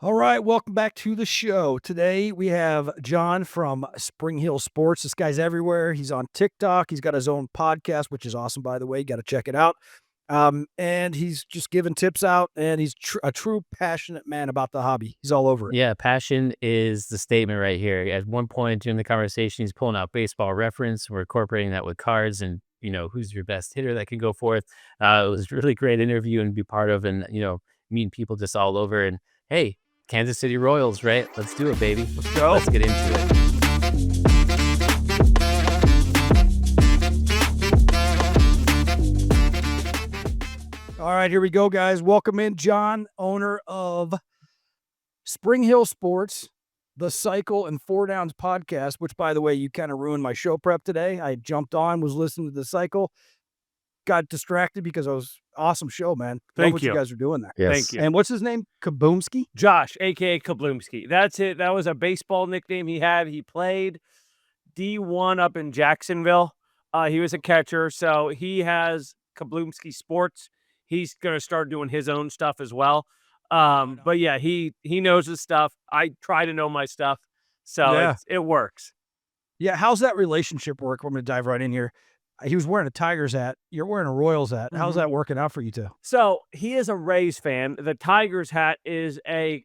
All right, welcome back to the show. Today we have John from Spring Hill Sports. This guy's everywhere. He's on TikTok. He's got his own podcast, which is awesome, by the way. You got to check it out. And he's just giving tips out, and he's a true passionate man about the hobby. He's all over it. Yeah, passion is the statement right here. At one point during the conversation, he's pulling out Baseball Reference. We're incorporating that with cards and, who's your best hitter that can go forth. It was a really great interview and be part of and, meeting people just all over. And, hey, Kansas City Royals, right? Let's do it, baby. Let's go. Let's get into it. All right, here we go, guys. Welcome in John, owner of Spring Hill Sports, the Cycle and Four Downs podcast, which, by the way, you kind of ruined my show prep today. I jumped on, was listening to the Cycle, got distracted because it was awesome show, man. Love what you guys are doing there. Yes. Thank you. And what's his name? Kaboomski? Josh, a.k.a. Kablumski. That's it. That was a baseball nickname he had. He played D1 up in Jacksonville. He was a catcher, so he has Kablumski Sports. He's going to start doing his own stuff as well. But, yeah, he knows his stuff. I try to know my stuff, so it works. Yeah, how's that relationship work? I'm going to dive right in here. He was wearing a Tigers hat. You're wearing a Royals hat. How's that working out for you two? So he is a Rays fan. The Tigers hat is a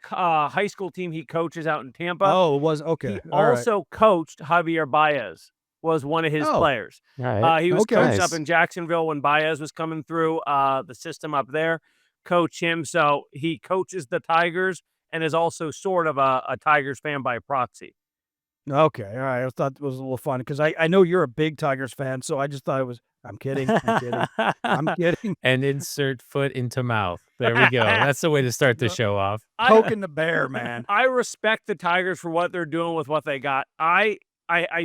high school team he coaches out in Tampa. Oh, it was? Okay. He also coached Javier Baez, was one of his players. All right. He was coached Nice. up in Jacksonville when Baez was coming through the system up there. Coach him. So he coaches the Tigers and is also sort of a Tigers fan by proxy. Okay. All right. I thought it was a little fun because I know you're a big Tigers fan, so I just thought it was, I'm kidding. I'm kidding. And insert foot into mouth. There we go. That's the way to start the show off. Poking the bear, man. I respect the Tigers for what they're doing with what they got. I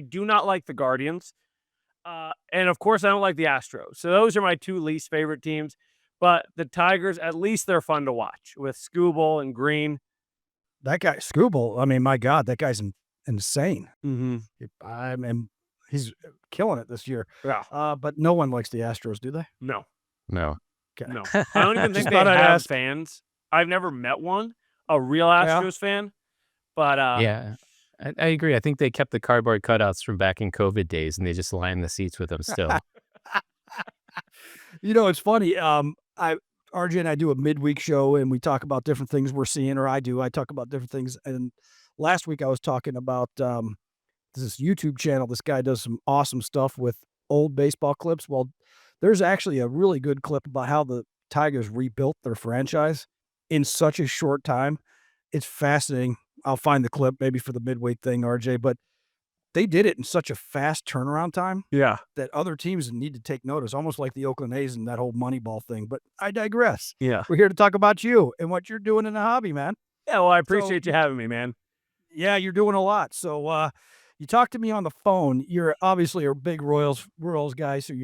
do not like the Guardians. And, of course, I don't like the Astros. So those are my two least favorite teams. But the Tigers, at least they're fun to watch with Skubal and Green. That guy, Skubal, I mean, my God, that guy's insane. Mm-hmm. I mean, he's killing it this year. Yeah. But no one likes the Astros, do they? No. Okay. No. I don't even think Just they thought I'd have ask. fans. I've never met one, a real Astros fan. But Yeah, I agree. I think they kept the cardboard cutouts from back in COVID days, and they just lined the seats with them still. It's funny. RJ and I do a midweek show, and we talk about different things we're seeing, or I talk about different things. And last week I was talking about this YouTube channel. This guy does some awesome stuff with old baseball clips. Well, there's actually a really good clip about how the Tigers rebuilt their franchise in such a short time. It's fascinating. I'll find the clip maybe for the midweek thing, RJ, but they did it in such a fast turnaround time that other teams need to take notice, almost like the Oakland A's and that whole Moneyball thing. But I digress. yeah. We're here to talk about you and what you're doing in the hobby, man. Yeah, well, I appreciate you having me, man. Yeah, you're doing a lot. So you talked to me on the phone. You're obviously a big Royals guy, so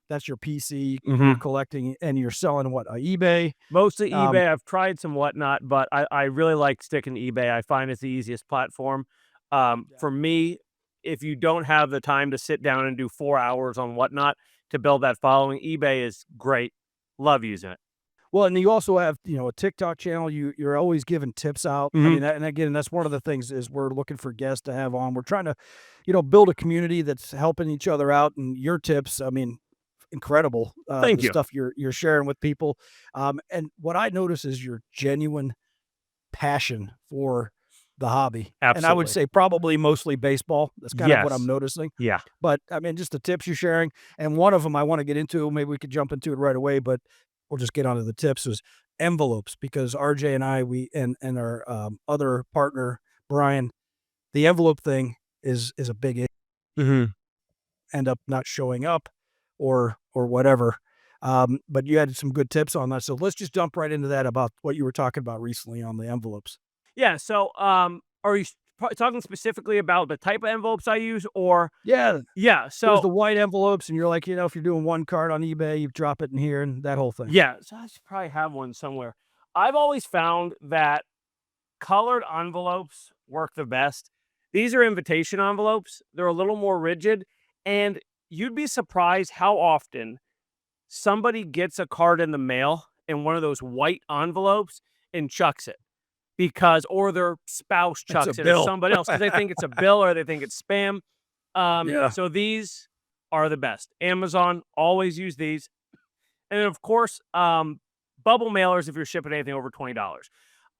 that's your PC. You're collecting and you're selling what, eBay? Mostly eBay. I've tried some whatnot, but I really like sticking to eBay. I find it's the easiest platform. For me, if you don't have the time to sit down and do 4 hours on whatnot to build that following, eBay is great. Love using it. Well, and you also have, a TikTok channel. You're always giving tips out. I mean, and again, that's one of the things is we're looking for guests to have on. We're trying to, build a community that's helping each other out. And your tips, I mean, incredible. Thank you. Stuff you're sharing with people. And what I notice is your genuine passion for the hobby. Absolutely. And I would say probably mostly baseball. That's kind of what I'm noticing. Yeah. But I mean, just the tips you're sharing. And one of them I want to get into, maybe we could jump into it right away, but we'll just get onto the tips, was envelopes, because RJ and I, and our other partner, Brian, the envelope thing is a big issue. End up not showing up or whatever. But you had some good tips on that. So let's just jump right into that about what you were talking about recently on the envelopes. Yeah. So are you talking specifically about the type of envelopes I use or? Yeah. Yeah. So there's the white envelopes, and you're like, if you're doing one card on eBay, you drop it in here and that whole thing. Yeah. So I should probably have one somewhere. I've always found that colored envelopes work the best. These are invitation envelopes. They're a little more rigid, and you'd be surprised how often somebody gets a card in the mail in one of those white envelopes and chucks it. or their spouse It's a chucks it, or bill. somebody else, because they think it's a bill or they think it's spam. Yeah. So these are the best. Amazon, always use these. And then, of course, bubble mailers if you're shipping anything over $20.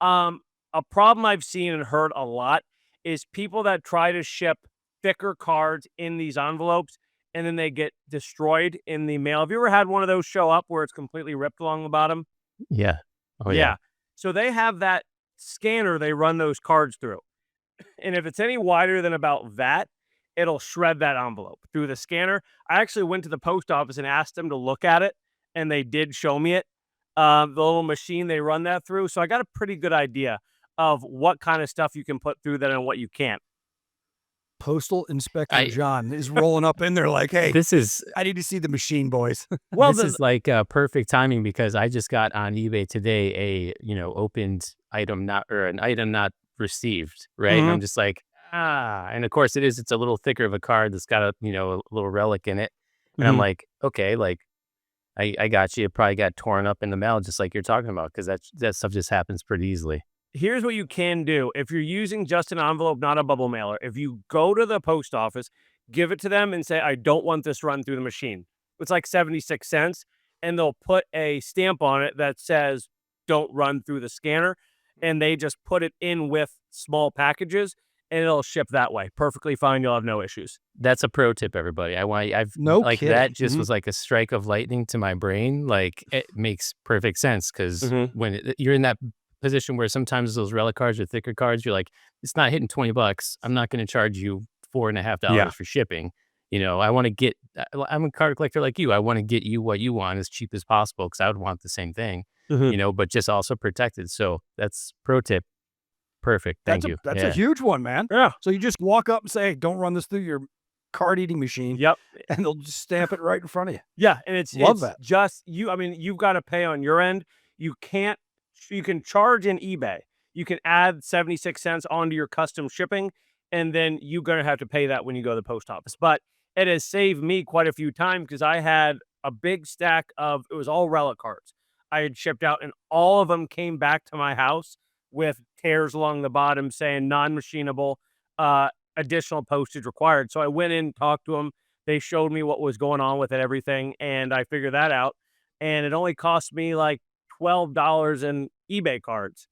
A problem I've seen and heard a lot is people that try to ship thicker cards in these envelopes and then they get destroyed in the mail. Have you ever had one of those show up where it's completely ripped along the bottom? Yeah. Oh yeah. Yeah. So they have that scanner they run those cards through. And if it's any wider than about that, it'll shred that envelope through the scanner. I actually went to the post office and asked them to look at it, and they did show me it. The little machine they run that through. So I got a pretty good idea of what kind of stuff you can put through that and what you can't. Postal Inspector I- John is rolling up in there like, hey, This is I need to see the machine, boys. Well, this is like perfect timing because I just got on eBay today opened item not or an item not received, right? And I'm just like, and of course it's a little thicker of a card that's got a little relic in it. And I'm like, okay, like I got you. It probably got torn up in the mail just like you're talking about because that stuff just happens pretty easily. here's what you can do. If you're using just an envelope, not a bubble mailer, if you go to the post office, give it to them and say, I don't want this run through the machine. It's like 76 cents. And they'll put a stamp on it that says, don't run through the scanner. And they just put it in with small packages and it'll ship that way. Perfectly fine. You'll have no issues. That's a pro tip, everybody. No like kidding. that just was like a strike of lightning to my brain. Like it makes perfect sense because when you're in that position where sometimes those relic cards or thicker cards, you're like, it's not hitting $20. I'm not going to charge you $4.50 for shipping. I want to get. I'm a card collector like you. I want to get you what you want as cheap as possible because I would want the same thing. But just also protected. So that's pro tip. Perfect. Thank you. That's a huge one, man. Yeah. So you just walk up and say, hey, don't run this through your card eating machine. Yep. And they'll just stamp it right in front of you. Yeah. And it's that. just you. I mean, you've got to pay on your end. You can charge in eBay. You can add 76 cents onto your custom shipping, and then you're going to have to pay that when you go to the post office. But it has saved me quite a few times because I had a big stack it was all relic cards I had shipped out, and all of them came back to my house with tears along the bottom saying non-machinable, additional postage required. So I went in, talked to them. They showed me what was going on with it, everything, and I figured that out. And it only cost me like $12 in eBay cards.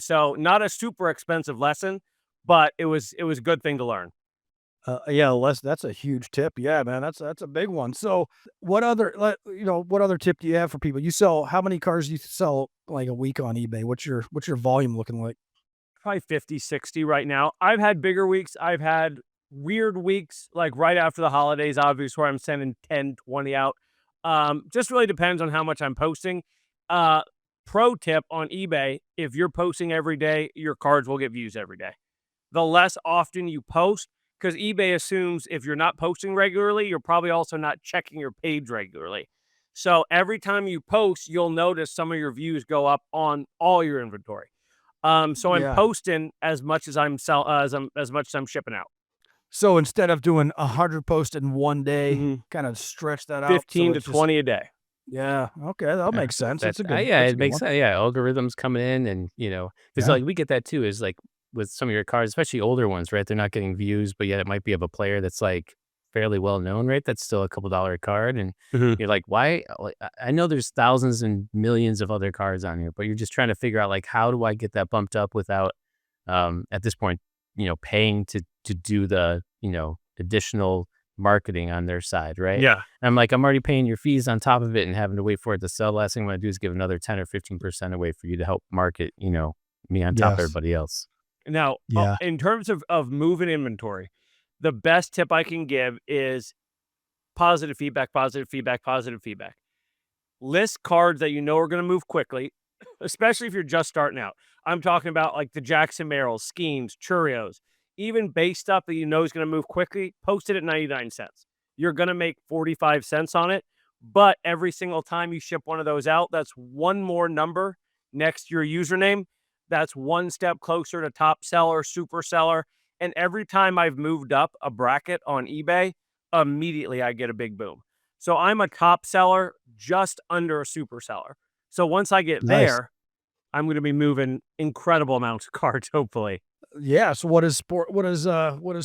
So not a super expensive lesson, but it was a good thing to learn. Yeah, Les, that's a huge tip. Yeah, man, that's a big one. So, what other tip do you have for people? You sell how many cars do you sell like a week on eBay? What's your volume looking like? Probably 50, 60 right now. I've had bigger weeks. I've had weird weeks, like right after the holidays, obviously, where I'm sending 10, 20 out. Just really depends on how much I'm posting. Pro tip on eBay, if you're posting every day, your cards will get views every day. The less often you post, because eBay assumes if you're not posting regularly, you're probably also not checking your page regularly. So every time you post, you'll notice some of your views go up on all your inventory. So I'm posting as much as I'm as much as I'm shipping out. So instead of doing 100 posts in one day, kind of stretch that out. 15 to 20 a day. Yeah. Okay. That makes sense. That's a good. It makes sense. Yeah. Algorithms coming in and, because like we get that too is like with some of your cards, especially older ones, right? They're not getting views, but yet it might be of a player that's like fairly well known, right? That's still a couple $1 card. And you're like, why? Like, I know there's thousands and millions of other cards on here, but you're just trying to figure out like, how do I get that bumped up without, at this point, paying to do the, additional marketing on their side, right? Yeah. And I'm like, I'm already paying your fees on top of it and having to wait for it to sell. Last thing I want to do is give another 10 or 15% away for you to help market, me on top of everybody else. Now, in terms of moving inventory, the best tip I can give is positive feedback, positive feedback, positive feedback. List cards that you know are going to move quickly, especially if you're just starting out. I'm talking about like the Jackson Merrill, Schemes, Churios, even base stuff that you know is going to move quickly. Post it at 99 cents. You're going to make 45 cents on it, but every single time you ship one of those out, that's one more number next to your username. That's one step closer to top seller, super seller. And every time I've moved up a bracket on eBay, immediately I get a big boom. So I'm a top seller just under a super seller. So once I get there, I'm going to be moving incredible amounts of cards, hopefully. Yeah. So what does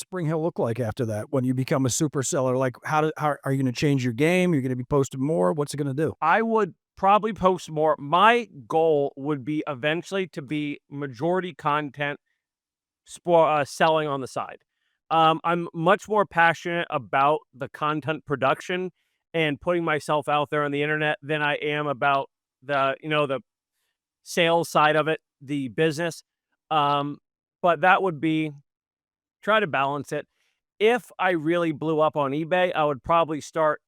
Spring Hill look like after that when you become a super seller? Like how are you going to change your game? You're going to be posting more. What's it going to do? I would probably post more. My goal would be eventually to be majority content selling on the side. I'm much more passionate about the content production and putting myself out there on the internet than I am about the sales side of it, the business. But that would be try to balance it. If I really blew up on eBay, I would probably start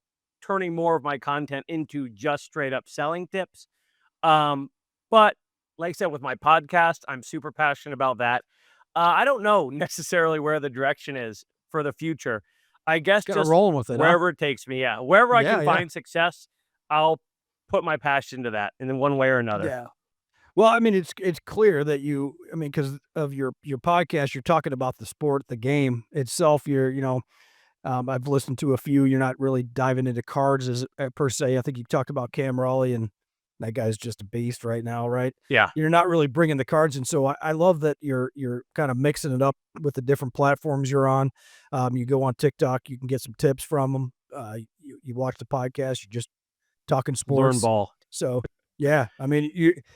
turning more of my content into just straight up selling tips. But like I said, with my podcast, I'm super passionate about that. I don't know necessarily where the direction is for the future. I guess Kind of just rolling with it, huh? wherever it takes me. Yeah. Wherever I Yeah, can yeah. find success, I'll put my passion to that in one way or another. Yeah. Well, I mean, it's clear that because of your podcast, you're talking about the sport, the game itself. I've listened to a few. You're not really diving into cards as per se. I think you talked about Cam Raleigh, and that guy's just a beast right now, right? Yeah. You're not really bringing the cards in, so I love that you're kind of mixing it up with the different platforms you're on. You go on TikTok, you can get some tips from them. You watch the podcast, you're just talking Learn sports. ball. So yeah, I mean,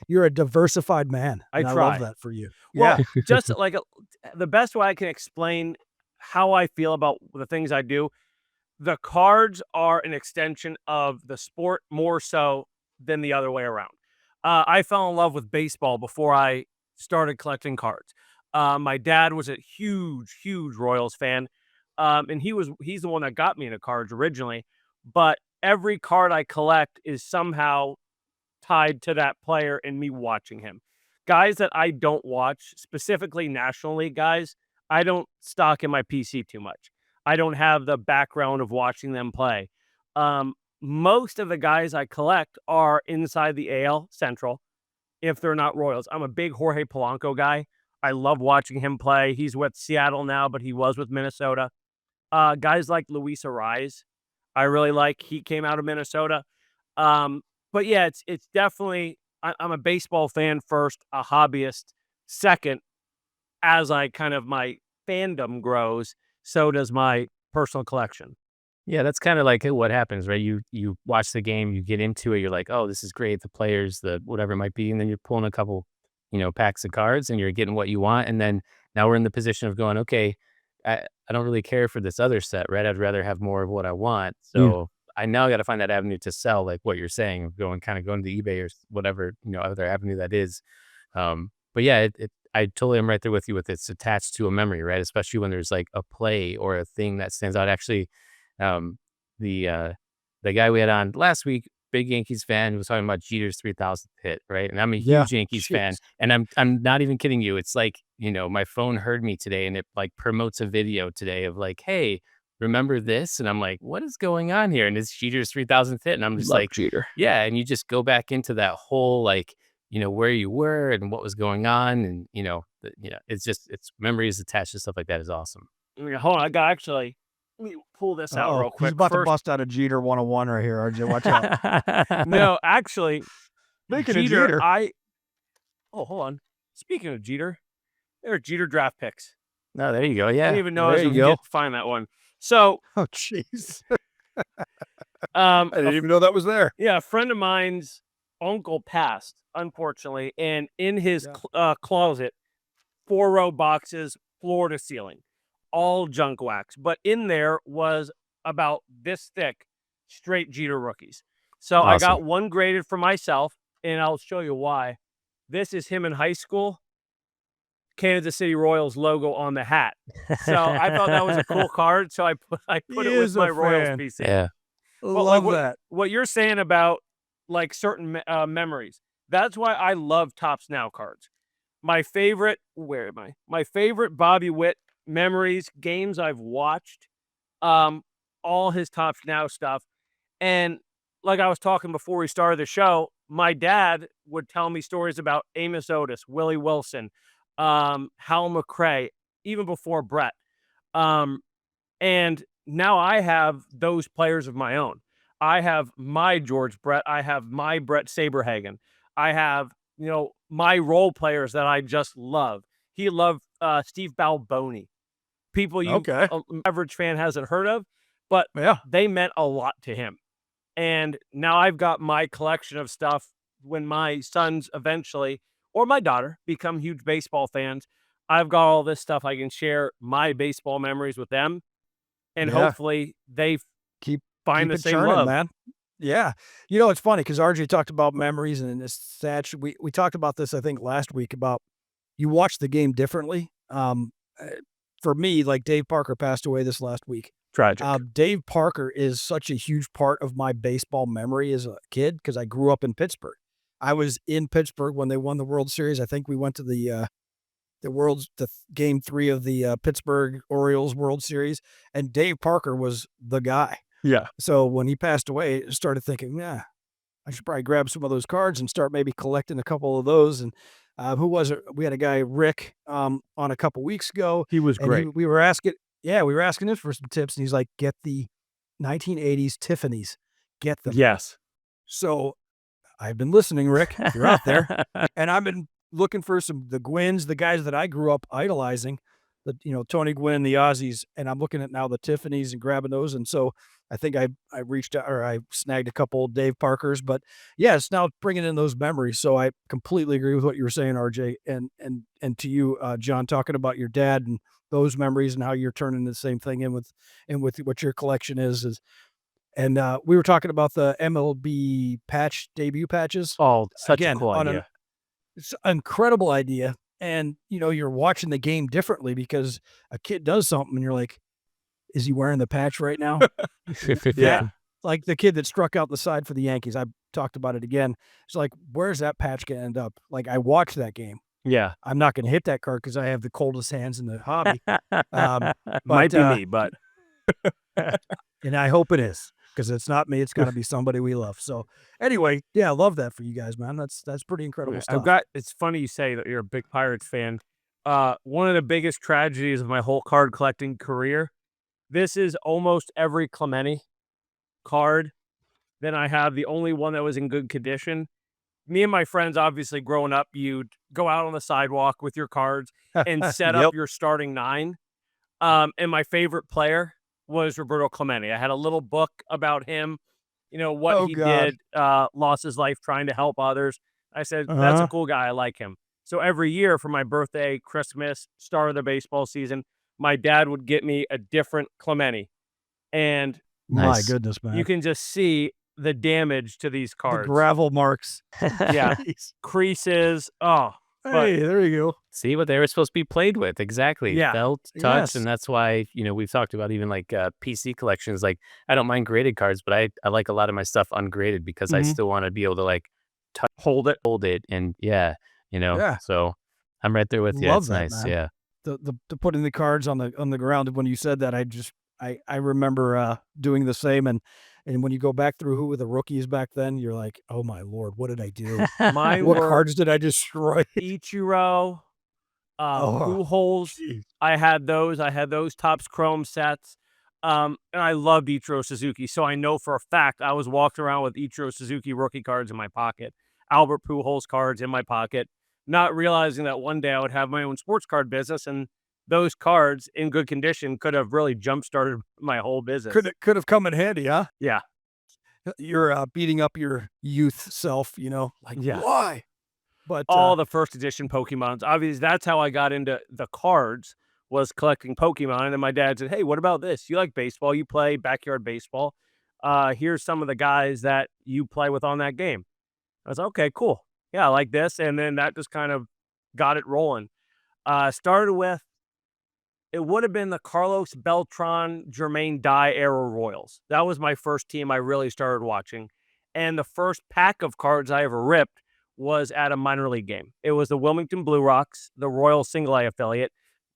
you're a diversified man, I and I love try. that for you. Well, Yeah. just like the best way I can explain how I feel about the things I do, the cards are an extension of the sport more so than the other way around. I fell in love with baseball before I started collecting cards. My dad was a huge Royals fan, and he's the one that got me into cards originally. But every card I collect is somehow tied to that player and me watching him. Guys that I don't watch, specifically National League guys, I don't stock in my PC too much. I don't have the background of watching them play. Most of the guys I collect are inside the AL Central if they're not Royals. I'm a big Jorge Polanco guy. I love watching him play. He's with Seattle now, but he was with Minnesota. Guys like Luis Ariz, I really like. He came out of Minnesota. But yeah, it's definitely I'm a baseball fan first, a hobbyist second. As I kind of my fandom grows, so does my personal collection. Yeah, that's kind of like what happens, right? You watch the game, you get into it, you're like, oh, this is great, the players, the whatever it might be, and then you're pulling a couple, packs of cards, and you're getting what you want, and then now we're in the position of going, okay, I don't really care for this other set, right? I'd rather have more of what I want, Yeah. so I now got to find that avenue to sell, like what you're saying, going to eBay or whatever other avenue that is. But yeah, I totally am right there with you with it's attached to a memory, right? Especially when there's like a play or a thing that stands out. Actually, um, the guy we had on last week, big Yankees fan, was talking about Jeter's 3,000th hit, right? And I'm a Yeah. huge Yankees fan, Jeez. and I'm not even kidding you. It's like my phone heard me today, and it like promotes a video today of like, hey, remember this? And I'm like, what is going on here? And it's Jeter's 3,000th hit, and I'm just Love like, Jeter. yeah. And you just go back into that whole like where you were and what was going on, and it's memories attached to stuff like that is awesome. Hold on, let me pull this out Uh-oh. real He's quick. about to First, bust out a Jeter 101 right here, RJ. Watch out. no, actually, Speaking of Jeter, Jeter. hold on. Speaking of Jeter, there are Jeter draft picks. No, there you go. I Yeah, didn't even know I was There you going to go. find that one. So, Oh, jeez. um, I didn't even know that was there. yeah, a friend of mine's uncle passed, unfortunately, and in his Yeah. closet, 4-row boxes, floor to ceiling, all junk wax. But in there was about this thick, straight Jeter rookies. So I got awesome. one graded for myself, and I'll show you why. This is him in high school. Kansas City Royals logo on the hat. So I thought that was a cool card. So I put He it with is a my Royals fan. PC. Yeah. But like Love that. what you're saying about like certain memories, that's why I love Topps Now cards. My favorite, where am I? My favorite Bobby Witt memories, games I've watched, um, all his Topps Now stuff. And like I was talking before we started the show, my dad would tell me stories about Amos Otis, Willie Wilson, Hal McRae, even before Brett. Um, and now I have those players of my own. I have my George Brett. I have my Brett Saberhagen. I have my role players that I just love. He loved Steve Balboni. People Okay. average fan hasn't heard of, but Yeah. they meant a lot to him. And now I've got my collection of stuff when my sons eventually, or my daughter, become huge baseball fans. I've got all this stuff. I can share my baseball memories with them, and Yeah. hopefully they Keep find the it same churning, love. man. Yeah. It's funny because RJ talked about memories and this Satch. We talked about this, I think, last week about you watch the game differently. Uh, for me, like Dave Parker passed away this last week. Tragic. Dave Parker is such a huge part of my baseball memory as a kid because I grew up in Pittsburgh. I was in Pittsburgh when they won the World Series. I think we went to the game 3 of the Pittsburgh Orioles World Series, and Dave Parker was the guy. Yeah. So when he passed away, I started thinking, yeah, I should probably grab some of those cards and start maybe collecting a couple of those. And who was it? We had a guy, Rick, on a couple weeks ago. He was And great. we were asking him for some tips. And he's like, get the 1980s Tiffany's, get them. Yes. So I've been listening, Rick, if you're out there. And I've been looking for the Gwynns, the guys that I grew up idolizing, Tony Gwynn, the Aussies, and I'm looking at now the Tiffany's and grabbing those. And so I think I reached out or I snagged a couple of Dave Parkers, but yeah, it's now bringing in those memories. So I completely agree with what you were saying, RJ, and to you, John, talking about your dad and those memories and how you're turning the same thing in with what your collection is. And we were talking about the MLB debut patches. Oh, such a Again, cool idea. It's an incredible idea. And, you're watching the game differently because a kid does something and you're like, is he wearing the patch right now? Yeah. Like the kid that struck out the side for the Yankees. I talked about it again. It's like, where's that patch going to end up? Like, I watched that game. Yeah. I'm not going to hit that card because I have the coldest hands in the hobby. Might be me, but. And I hope it is. Because it's not me, it's got to be somebody we love. So anyway, yeah, I love that for you guys, man. That's pretty incredible stuff. It's funny you say that you're a big Pirates fan. One of the biggest tragedies of my whole card collecting career, this is almost every Clemente card. Then I have the only one that was in good condition. Me and my friends, obviously growing up, you'd go out on the sidewalk with your cards and set up your starting 9. And my favorite player was Roberto Clemente. I had a little book about him, what he did, lost his life trying to help others. I said, that's a cool guy. I like him. So every year for my birthday, Christmas, start of the baseball season, my dad would get me a different Clemente. And my goodness, man. You can just see the damage to these cards. The gravel marks. Yeah. Creases. Oh. Hey, there you go. See what they were supposed to be played with. Exactly. Yeah. Felt, touch. Yes. And that's why, we've talked about even like PC collections. Like, I don't mind graded cards, but I like a lot of my stuff ungraded because I still want to be able to like touch, hold it. And yeah. So I'm right there with you. Love it's that, nice. man. Yeah. The putting the cards on the ground. When you said that, I remember doing the same. And when you go back through who were the rookies back then, you're like, oh my Lord, what did I do? What cards did I destroy? Ichiro, Pujols. I had those Topps Chrome sets. And I loved Ichiro Suzuki. So I know for a fact I was walking around with Ichiro Suzuki rookie cards in my pocket, Albert Pujols cards in my pocket, not realizing that one day I would have my own sports card business, and those cards in good condition could have really jump-started my whole business. Could have come in handy, huh? Yeah. You're beating up your youth self, like, why? But all the first edition Pokemons. Obviously, that's how I got into the cards, was collecting Pokemon. And then my dad said, hey, what about this? You like baseball. You play backyard baseball. Here's some of the guys that you play with on that game. I was like, okay, cool. Yeah, I like this. And then that just kind of got it rolling. Started with, it would have been the Carlos Beltran, Jermaine Dye era Royals. That was my first team I really started watching. And the first pack of cards I ever ripped was at a minor league game. It was the Wilmington Blue Rocks, the Royals single A affiliate.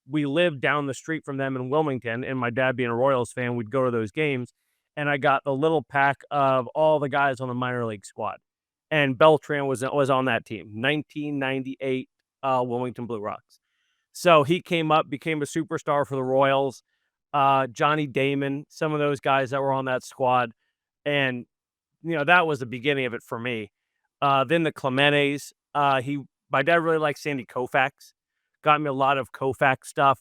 We lived down the street from them in Wilmington, and my dad being a Royals fan, we'd go to those games. And I got the little pack of all the guys on the minor league squad. And Beltran was on that team, 1998 Wilmington Blue Rocks. So he came up, became a superstar for the Royals. Johnny Damon, some of those guys that were on that squad. And, that was the beginning of it for me. Then the Clementes, My dad really likes Sandy Koufax. Got me a lot of Koufax stuff.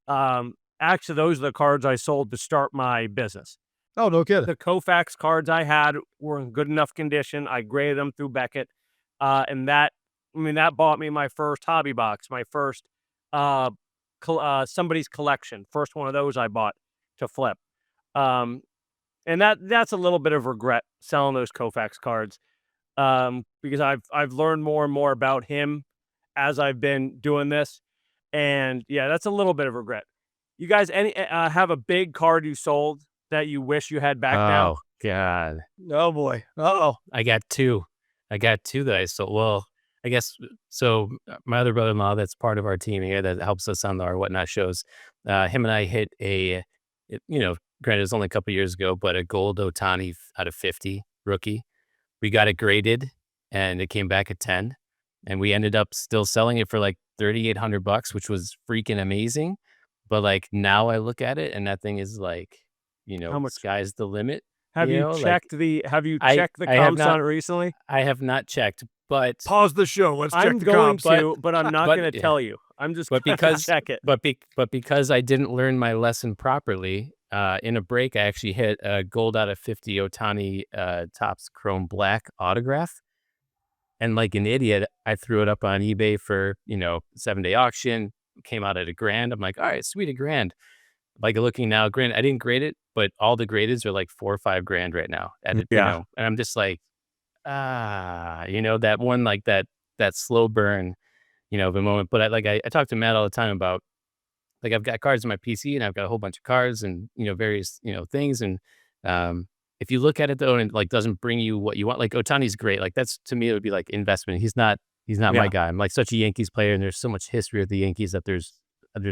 Actually, those are the cards I sold to start my business. Oh, no kidding. The Koufax cards I had were in good enough condition. I graded them through Beckett, and that bought me my first hobby box, my first somebody's collection, first one of those I bought to flip. And that's a little bit of regret selling those Koufax cards, because I've learned more and more about him as I've been doing this, and yeah, that's a little bit of regret. You guys, any have a big card you sold that you wish you had back now? Oh God. Oh boy. Uh-oh. I got two. That I sold. Well, I guess so. My other brother-in-law, that's part of our team here, that helps us on our whatnot shows. Him and I hit granted, it's only a couple years ago, but a gold Otani out of 50 rookie. We got it graded, and it came back at 10, and we ended up still selling it for like $3,800, which was freaking amazing. But like now I look at it, and that thing is like, How much? sky's the limit. Have you Like, checked the I have comps not on it recently? I have not checked, but Pause the show. Let's check I'm the going comps. to, but I'm not but- going to yeah. tell you. I'm just But going to because- check it. but because I didn't learn my lesson properly, in a break I actually hit a gold out of 50 Otani Topps Chrome Black autograph, and like an idiot, I threw it up on eBay for 7-day auction. Came out at $1,000. I'm like, all right, sweet, $1,000. Like looking now, granted, I didn't grade it, but all the gradeds are like $4 or $5 right now. And Yeah. and I'm just like, that one, like that slow burn, of a moment. But I talk to Matt all the time about, like, I've got cards in my PC and I've got a whole bunch of cards and various things. And if you look at it though, and it like doesn't bring you what you want, like Otani's great. Like that's, to me, it would be like investment. He's not Yeah. my guy. I'm like such a Yankees player, and there's so much history with the Yankees that there's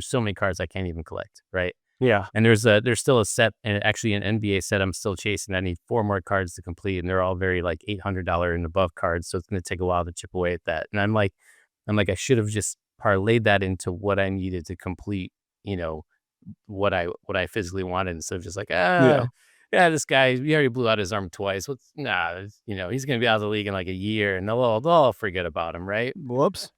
so many cards I can't even collect. Right. Yeah. And there's still a set, and actually an NBA set I'm still chasing. I need 4 more cards to complete, and they're all very like $800 and above cards. So it's going to take a while to chip away at that. And I'm like, I should have just parlayed that into what I needed to complete, what I physically wanted, instead of just like, this guy, he already blew out his arm twice. He's going to be out of the league in like a year, and they'll all forget about him. Right. Whoops.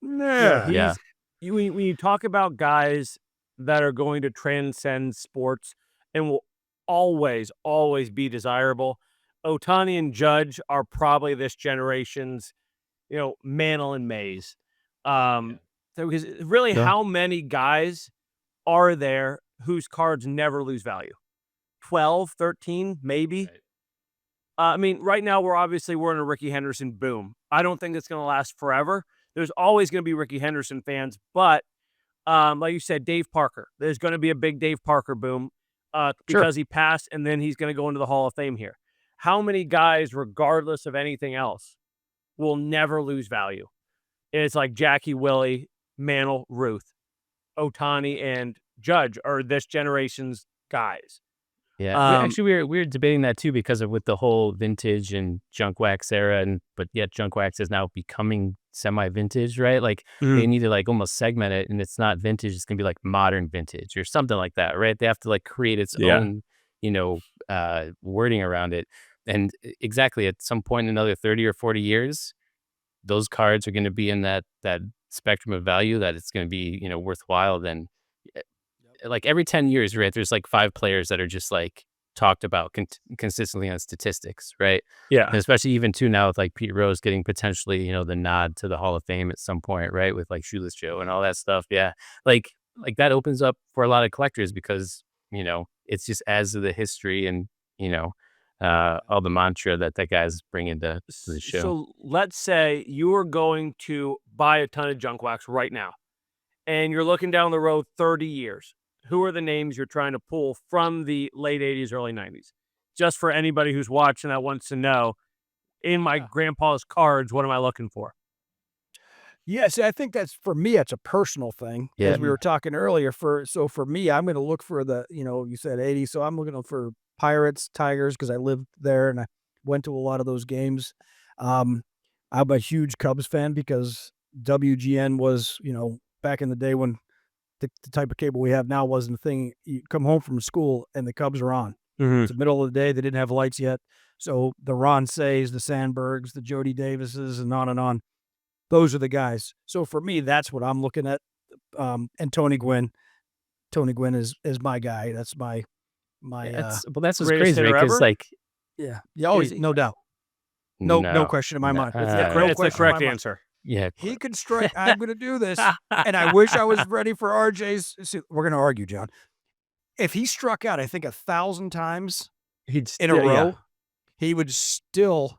Yeah. When you talk about guys that are going to transcend sports and will always, always be desirable, Otani and Judge are probably this generation's, Mantle and Mays. Because really, Yeah. how many guys are there whose cards never lose value? 12, 13, maybe. Right. Right now we're in a Ricky Henderson boom. I don't think it's going to last forever. There's always going to be Ricky Henderson fans, but like you said, Dave Parker. There's going to be a big Dave Parker boom because he passed, and then he's going to go into the Hall of Fame here. How many guys, regardless of anything else, will never lose value? It's like Jackie, Willie, Mantle, Ruth, Otani, and Judge are this generation's guys. Yeah, we were debating that too, because of with the whole vintage and junk wax era, but yet junk wax is now becoming semi-vintage, right? Like they need to like almost segment it, and it's not vintage; it's gonna be like modern vintage or something like that, right? They have to like create its own, wording around it. And exactly, at some point in another 30 or 40 years, those cards are going to be in that spectrum of value that it's going to be worthwhile. Then like every 10 years, right, there's like 5 players that are just like talked about consistently on statistics, right? Yeah. And especially even too now with like Pete Rose getting potentially the nod to the Hall of Fame at some point, right, with like Shoeless Joe and all that stuff. Yeah, like that opens up for a lot of collectors, because it's just adds to the history and all the mantra that guy's bringing to the show. So let's say you are going to buy a ton of junk wax right now, and you're looking down the road 30 years. Who are the names you're trying to pull from the late 80s, early 90s? Just for anybody who's watching that wants to know, in my grandpa's cards, what am I looking for? Yeah, see, I think that's, for me, it's a personal thing. Yeah. As we were talking earlier, for me, I'm going to look for the, you said 80, so I'm looking for Pirates, Tigers, because I lived there and I went to a lot of those games. I'm a huge Cubs fan because WGN was, back in the day when the type of cable we have now wasn't a thing. You come home from school and the Cubs are on. It's the middle of the day. They didn't have lights yet. So the Ron Says, the Sandbergs, the Jody Davises, and on and on. Those are the guys. So for me, that's what I'm looking at. And Tony Gwynn. Tony Gwynn is my guy. That's my that's what's Greatest crazy, right? hitter Because ever? like, yeah. Oh, Is he? no doubt. No question in my no, mind. It's Yeah, the, no it's the question in correct my mind. answer. yeah, He could strike. I'm going to do this. And I wish I was ready for RJ's. See, we're going to argue, John. If he struck out, I think 1,000 times He'd in a still- yeah. row, he would still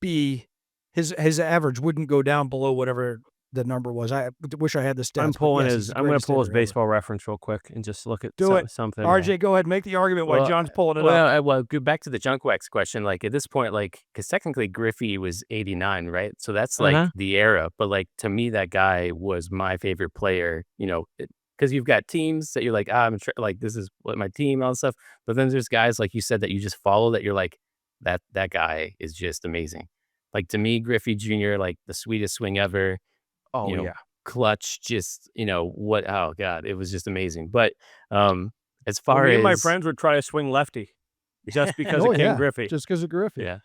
be his average wouldn't go down below whatever the number was. I wish I had the stats. I'm but pulling yes, his. he's the I'm going to greatest pull his hitter ever. baseball reference real quick and just look at Do it. something. RJ, go ahead, make the argument while Well, John's pulling it up. well, go back to the junk wax question. Like at this point, like because technically Griffey was 89, right? So that's like Uh-huh. the era. But like to me, that guy was my favorite player. You know, because you've got teams that you're like, like this is what my team, all this stuff. But then there's guys like you said that you just follow that you're like that guy is just amazing. Like to me, Griffey Jr. like the sweetest swing ever. Oh you know, yeah. clutch, just oh god, it was just amazing. But as Well, far me and my as friends would try to swing lefty just because Oh, of King yeah, Griffey. just because of Griffey. yeah,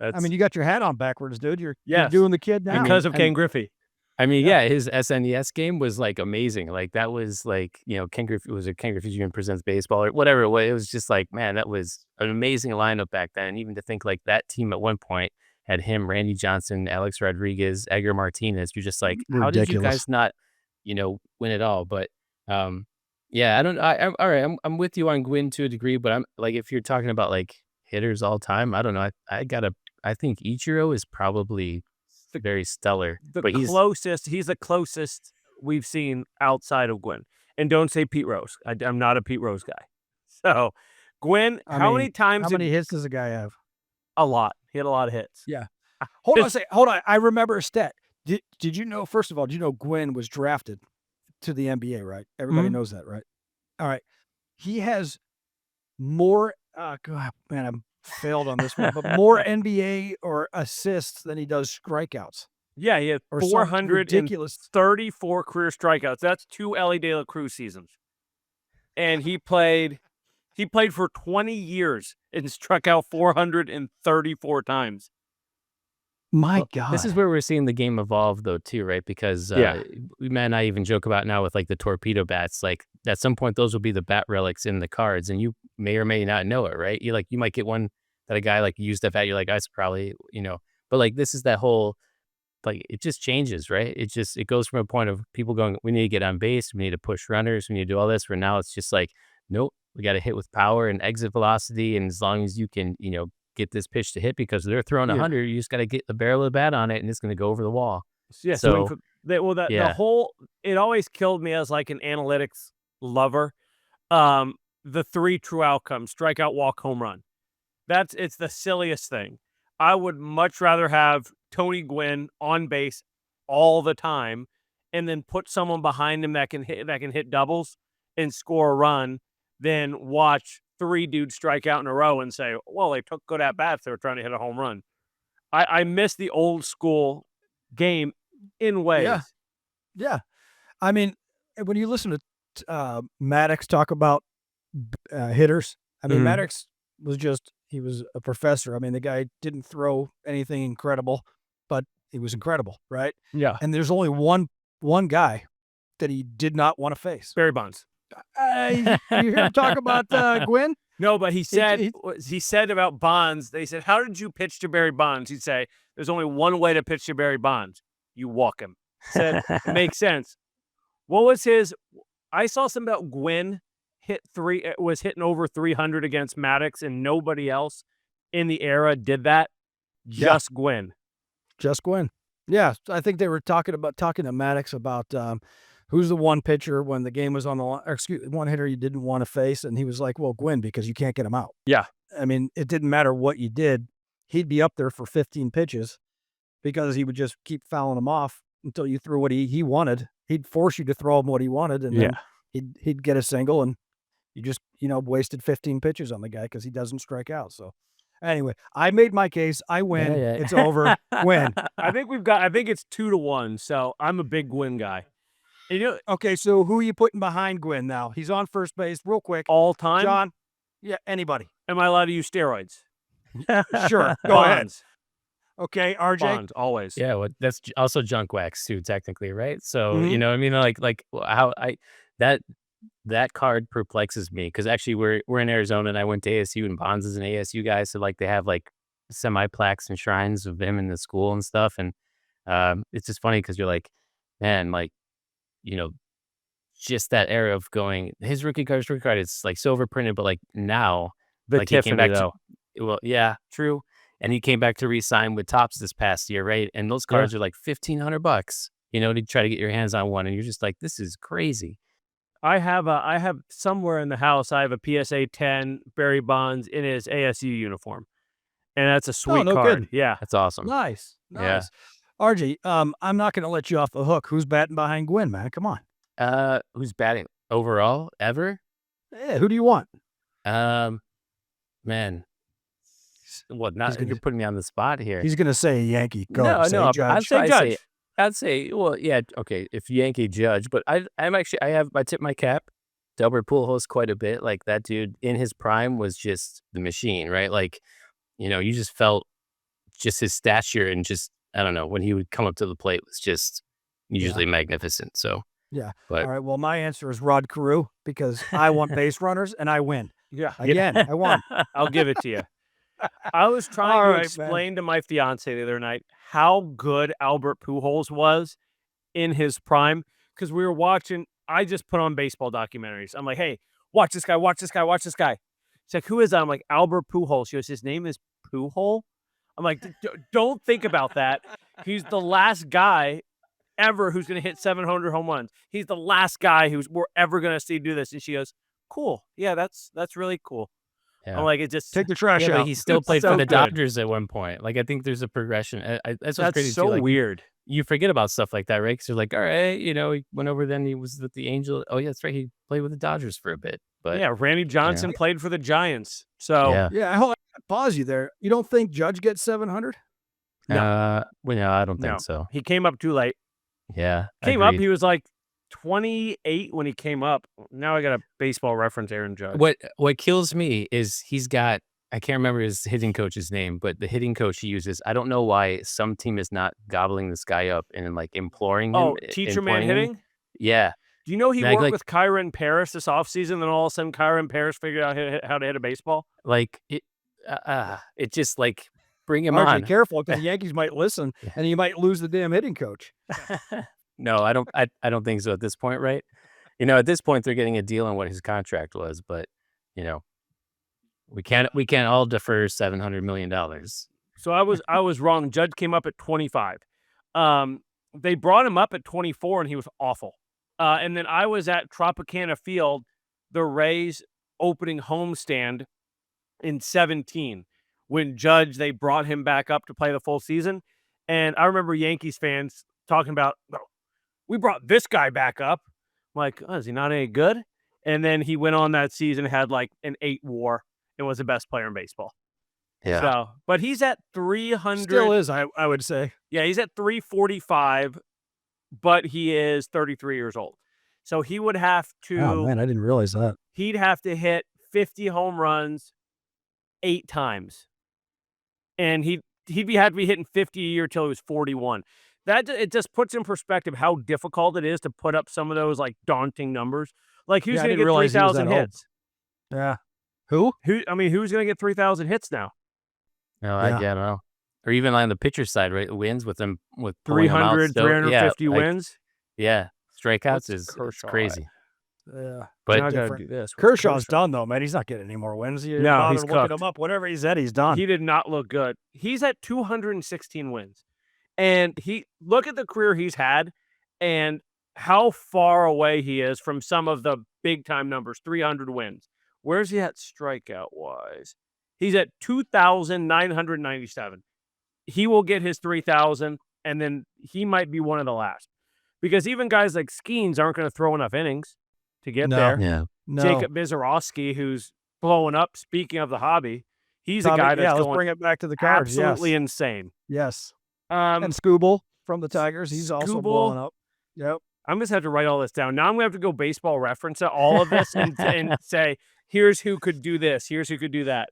I mean, you got your hat on backwards, dude. You're Yes. doing the kid now. because of and- King Griffey. I mean, Yeah. yeah, his SNES game was like amazing. Like that was like, Ken Griffey was a Ken Griffey Jr. Presents Baseball or whatever it was. It was just like, man, that was an amazing lineup back then. And even to think like that team at one point had him, Randy Johnson, Alex Rodriguez, Edgar Martinez. You're just like, how did you Ridiculous. guys not, win it all? But yeah, I don't. I'm all right. I'm with you on Gwynn to a degree, but I'm like, if you're talking about like hitters all time, I don't know. I think Ichiro is probably very stellar. But He's the closest we've seen outside of Gwynn. And don't say Pete Rose. I'm not a Pete Rose guy. So, Gwynn, how many times? How many hits does a guy have? A lot. He had a lot of hits. Yeah. Hold on a second. Hold on. I remember a stat. Did you know, first of all, did you know Gwynn was drafted to the NBA, right? Everybody knows that, right? All right. He has more, God, man, I'm failed on this one, but more NBA or assists than he does strikeouts. Yeah, he had Or something ridiculous. 434 career strikeouts. That's 2 Ellie De La Cruz seasons. And he played for 20 years and struck out 434 times. My God. This is where we're seeing the game evolve, though, too, right? Because we might not even joke about now with like the torpedo bats. Like at some point, those will be the bat relics in the cards, and you may or may not know it, right? You might get one that a guy like used that bat. You're like, that's probably But like this is that whole like it just changes, right? It goes from a point of people going, we need to get on base, we need to push runners, we need to do all this. For now, it's just like, nope, we got to hit with power and exit velocity, and as long as you can, get this pitch to hit because they're throwing 100, you just got to get the barrel of the bat on it, and it's going to go over the wall. Yeah. So The whole, it always killed me as like an analytics lover. The 3 true outcomes: strikeout, walk, home run. It's the silliest thing. I would much rather have Tony Gwynn on base all the time, and then put someone behind him that can hit doubles and score a run, than watch 3 dudes strike out in a row and say, well, they took good at bats. They were trying to hit a home run. I miss the old school game in ways. Yeah. I mean, when you listen to Maddox talk about hitters, I mean, Maddox he was a professor. I mean, the guy didn't throw anything incredible, but he was incredible, right? Yeah. And there's only one guy that he did not want to face. Barry Bonds. You hear him talk about Gwynn? No, but he said about Bonds, they said, how did you pitch to Barry Bonds? He'd say, there's only one way to pitch to Barry Bonds. You walk him. Said, it makes sense. What was his? I saw something about Gwynn was hitting over 300 against Maddox, and nobody else in the era did that. Just Gwynn. Just Gwynn. Yeah, I think they were talking to Maddox about who's the one pitcher when the game was on the line, one hitter you didn't want to face, and he was like, well, Gwynn, because you can't get him out. Yeah. I mean, it didn't matter what you did. He'd be up there for 15 pitches because he would just keep fouling them off until you threw what he wanted. He'd force you to throw him what he wanted, and then he'd get a single, and you just, wasted 15 pitches on the guy because he doesn't strike out. So anyway, I made my case. I win. Yeah. It's over. Win. I think it's 2-1. So I'm a big Gwynn guy. And Okay, so who are you putting behind Gwynn now? He's on first base real quick. all time, John? Yeah, anybody. am I allowed to use steroids? Sure. Go ahead. Bonds. Okay, RJ. Bonds, always. Yeah, well, that's also junk wax too, technically, right? So, Mhm. you know what I mean? Like how I that that card perplexes me because actually we're in Arizona and I went to ASU and Bonds is an ASU guy, so like they have like semi plaques and shrines of him in the school and stuff, and it's just funny because you're like, man, like you know, just that era of going his rookie card is like silver printed, but like now, The like he came Tiffany, back to though. well, yeah, true, and he came back to re-sign with Topps this past year, right? And those Yeah. cards are like $1,500, you know, to try to get your hands on one, and you're just like, this is crazy. I have somewhere in the house, I have a PSA 10 Barry Bonds in his ASU uniform, and that's a Oh, sweet no card. kidding. Yeah. That's awesome. Nice, Yeah. nice. RJ, I'm not gonna let you off the hook. Who's batting behind Gwynn, man? Come on. Who's batting overall ever? Yeah, who do you want? Um, man, well, He's not gonna you're putting me on the spot here. he's gonna say Yankee. Go, No, say no, Judge. Say Judge. I'd say, well, yeah, okay, if Yankee Judge, but I tip my cap to Albert Pujols quite a bit. Like that dude in his prime was just the machine, right? Like, you know, you just felt just his stature and just I don't know when he would come up to the plate was just Yeah. usually magnificent. So, Yeah. but All right. Well, my answer is Rod Carew because I want base runners and I win. Yeah. Again, I won. I'll give it to you. I was trying All to right, man. explain to my fiance the other night how good Albert Pujols was in his prime because we were watching. I just put on baseball documentaries. I'm like, hey, watch this guy, watch this guy, watch this guy. She's like, who is that? I'm like, Albert Pujols. She goes, his name is Pujol. I'm like, don't think about that. He's the last guy ever who's going to hit 700 home runs. He's the last guy who's we're ever going to see do this. And she goes, cool. Yeah, that's really cool. yeah. I'm like, it just Take the trash Yeah, out. but he still played so for the good. Dodgers at one point. Like, I think there's a progression. That's what's crazy That's too. so Like, weird. you forget about stuff like that, right? Because you're like, all right, you know, he went over, then he was with the Angels. Oh, yeah, that's right. He played with the Dodgers for a bit. But Yeah, Randy Johnson played for the Giants. So yeah, Yeah, hold on. Pause you there. You don't think Judge gets 700? well, no, I don't no, think so. he came up too late. Yeah, Came up, agreed. he was like 28 when he came up. Now I got a baseball reference, Aaron Judge. What kills me is he's got I can't remember his hitting coach's name, but the hitting coach he uses, I don't know why some team is not gobbling this guy up and like imploring him. Oh, teacher man imploring him. hitting? Yeah. Do you know he Like- worked with Kyron Paris this offseason, then all of a sudden Kyron Paris figured out how to hit a baseball? Like it just like bring him RJ, on. careful because the Yankees might listen and you might lose the damn hitting coach. No, I don't think so at this point, right? You know, at this point they're getting a deal on what his contract was, but you know, we can't all defer $700 million. So I was wrong. Judge came up at 25. They brought him up at 24 and he was awful. And then I was at Tropicana Field, the Rays opening homestand in 17 when Judge they brought him back up to play the full season. And I remember Yankees fans talking about, "Oh, we brought this guy back up." I'm like, oh, is he not any good? And then he went on that season, had like an 8 WAR, and was the best player in baseball. Yeah. So, but he's at 300. Still is, I would say. Yeah, he's at 345, but he is 33 years old. So he would have to. Oh man, I didn't realize that. He'd have to hit 50 home runs 8 times, and he'd have to be hitting 50 a year till he was 41. That it just puts in perspective how difficult it is to put up some of those like daunting numbers. Like who's Yeah, I going to didn't get realize he was 3,000 that old. hits? Yeah. Who? Who's going to get 3,000 hits now? No, Yeah. I don't know. Or even on the pitcher side, right? Wins with them with pulling them out 300, still. 350 yeah, like, wins. yeah, strikeouts What's is Kershaw crazy. Yeah. Now I But gotta different. do this. What's Kershaw's done though, man. He's not getting any more wins. You No, bother he's looking cooked. him up. Whatever he's at, he's done. He did not look good. He's at 216 wins. And look at the career he's had and how far away he is from some of the big time numbers, 300 wins. Where's he at strikeout wise? He's at 2,997. He will get his 3,000 and then he might be one of the last. Because even guys like Skeens aren't going to throw enough innings to get No. there. yeah, no. Jacob Bizarowski, who's blowing up, speaking of the hobby, he's a Tommy, guy that's let's going bring it back to the cards. absolutely insane. Yes. Um, And Scooble from the Tigers. He's also Scooble. blowing up. Yep. I'm just have to write all this down. Now I'm gonna have to go baseball reference at all of this and say, here's who could do this, here's who could do that.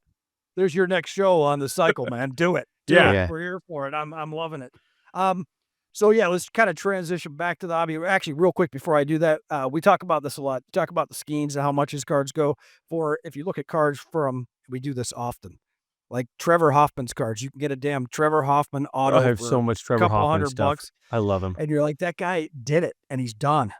There's your next show on the cycle, man. Do it. Do Yeah. it. Yeah. We're here for it. I'm loving it. So yeah, let's kind of transition back to the hobby. Actually, real quick before I do that, we talk about this a lot. Talk about the Skeens and how much his cards go for. If you look at cards from, we do this often. Like Trevor Hoffman's cards, you can get a damn Trevor Hoffman I auto have for so much a Trevor couple Hoffman hundred stuff. bucks, I love him. and you're like, that guy did it, and he's done.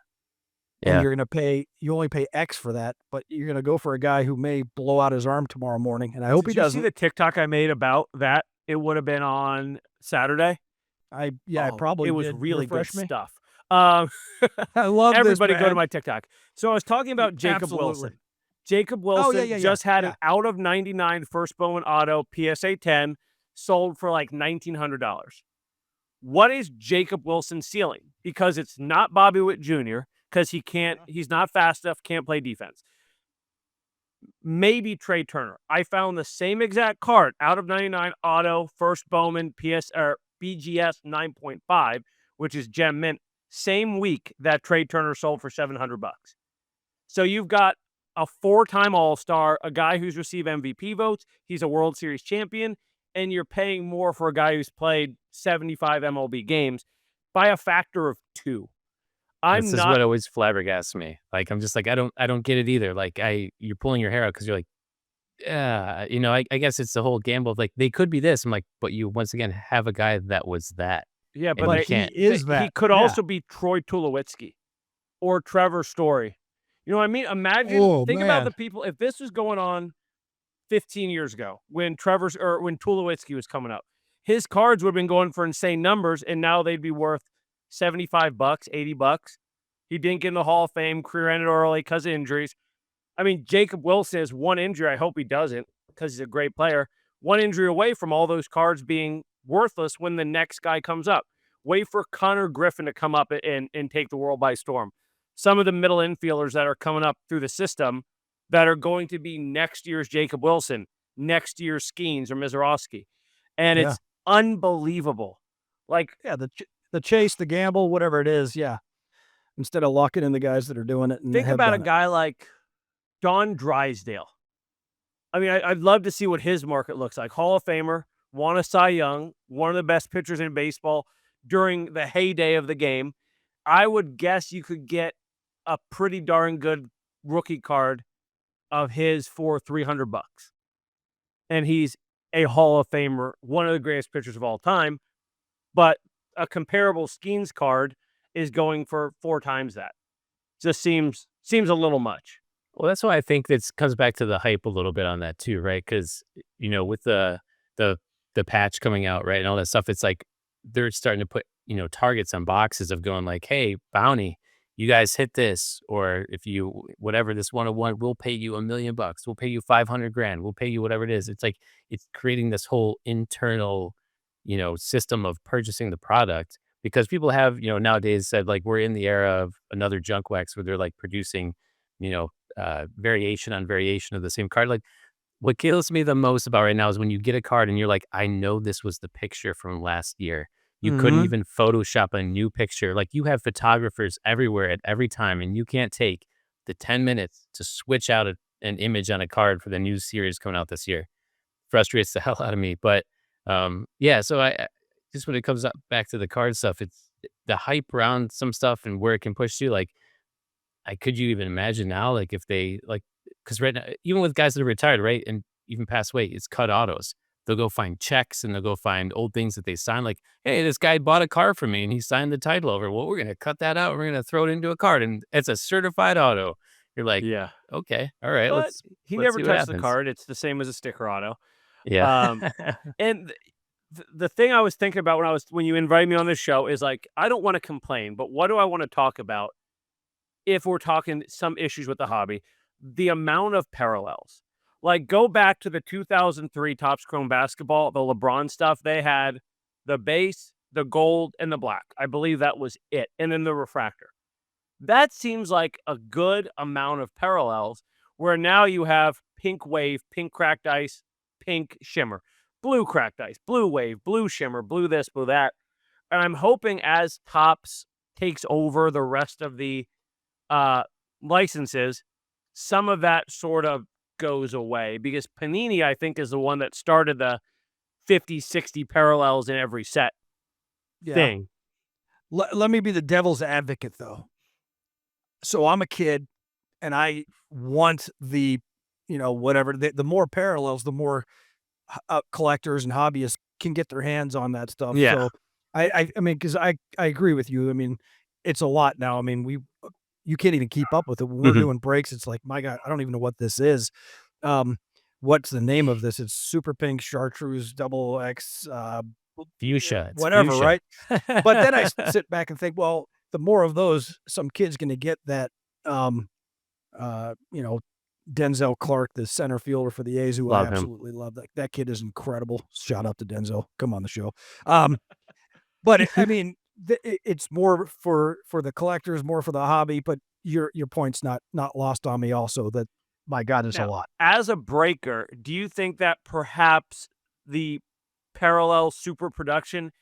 And Yeah. you're gonna pay. You only pay X for that, but you're gonna go for a guy who may blow out his arm tomorrow morning, and I hope he Did you see doesn't. the TikTok I made about that? It would have been on Saturday. I Oh, probably it was did. really good Refresh me. stuff. Um, I love this, everybody go to man. my TikTok. So I was talking about Jacob Absolutely. Wilson. Jacob Oh, Wilson yeah. just had an Yeah. out of 99 first Bowman auto PSA 10 sold for like $1,900. What is Jacob Wilson ceiling? Because it's not Bobby Witt Jr. because he's not fast enough, can't play defense. Maybe Trey Turner. I found the same exact card out of 99 auto first Bowman BGS 9.5, which is gem mint, same week that Trey Turner sold for $700. So you've got a 4-time All-Star, a guy who's received MVP votes, he's a World Series champion, and you're paying more for a guy who's played 75 MLB games by a factor of 2. This is what always flabbergasts me. Like, I'm just like, I don't get it either. Like, you're pulling your hair out because you're like, yeah, I guess it's the whole gamble of like, they could be this. I'm like, but you once again have a guy that was that. Yeah, And but you he can't. is he that. could Yeah. also be Troy Tulowitzki or Trevor Story. You know what I mean? Imagine, Oh, think about man. the people. If this was going on 15 years ago when when Tulowitzki was coming up, his cards would have been going for insane numbers, and now they'd be worth $75, $80. He didn't get in the Hall of Fame, career ended early because of injuries. I mean, Jacob Wilson has one injury. I hope he doesn't because he's a great player. One injury away from all those cards being worthless when the next guy comes up. Wait for Connor Griffin to come up and take the world by storm. Some of the middle infielders that are coming up through the system that are going to be next year's Jacob Wilson, next year's Skeens or Mizorowski. And Yeah. it's unbelievable. Like, Yeah, the chase, the gamble, whatever it is, yeah. Instead of locking in the guys that are doing it and think have about a done it. guy like Don Drysdale. I mean, I'd love to see what his market looks like. Hall of Famer, won a Cy Young, one of the best pitchers in baseball during the heyday of the game. I would guess you could get a pretty darn good rookie card of his for $300. And he's a Hall of Famer, one of the greatest pitchers of all time. But a comparable Skeens card is going for 4 times that. Just seems a little much. Well, that's why I think this comes back to the hype a little bit on that too, right? Because with the patch coming out, right, and all that stuff, it's like they're starting to put targets on boxes of going like, hey, bounty, you guys hit this, or if you whatever this 101, we'll pay you $1 million, we'll pay you 500 grand, we'll pay you whatever it is. It's like it's creating this whole internal system of purchasing the product because people have nowadays said like we're in the era of another junk wax where they're like producing variation on variation of the same card. Like what kills me the most about right now is when you get a card and you're like, I know this was the picture from last year. You couldn't Mhm. even Photoshop a new picture. Like you have photographers everywhere at every time, and you can't take the 10 minutes to switch out an image on a card for the new series coming out this year. Frustrates the hell out of me. But yeah, so I just when it comes up back to the card stuff, it's the hype around some stuff and where it can push to. Like, could you even imagine now, like if they like, because right now, even with guys that are retired, right, and even passed away, it's cut autos. They'll go find checks and they'll go find old things that they signed. Like, hey, this guy bought a car from me and he signed the title over. Well, we're gonna cut that out. We're gonna throw it into a card, and it's a certified auto. You're like, Yeah. okay, all right, But he let's never see what touched the happens. card. It's the same as a sticker auto. Yeah. Um, And the thing I was thinking about when you invited me on this show is like, I don't want to complain, but what do I want to talk about if we're talking some issues with the hobby? The amount of parallels. Like, go back to the 2003 Topps Chrome basketball, the LeBron stuff. They had the base, the gold, and the black. I believe that was it. And then the refractor. That seems like a good amount of parallels where now you have pink wave, pink cracked ice, pink shimmer, blue cracked ice, blue wave, blue shimmer, blue this, blue that. And I'm hoping as Topps takes over the rest of the licenses, some of that sort of goes away because Panini, I think, is the one that started the 50, 60 parallels in every set thing. Let me be the devil's advocate, though. So I'm a kid, and I want the, whatever. The more parallels, the more collectors and hobbyists can get their hands on that stuff. Yeah. So I mean, because I agree with you. I mean, it's a lot now. I mean, you can't even keep up with it. When we're doing breaks, it's like, my God, I don't even know what this is. What's the name of this? It's Super Pink Chartreuse Double X, Fuchsia. It's whatever, fuchsia. right? But then I sit back and think, well, the more of those, some kid's going to get that, Denzel Clark, the center fielder for the A's, who I Love him. absolutely love. That kid is incredible. Shout out to Denzel. Come on the show. But I mean, it's more for the collectors, more for the hobby. But your point's not lost on me. Also, that my God, is a Now, lot. as a breaker, do you think that perhaps the parallel super production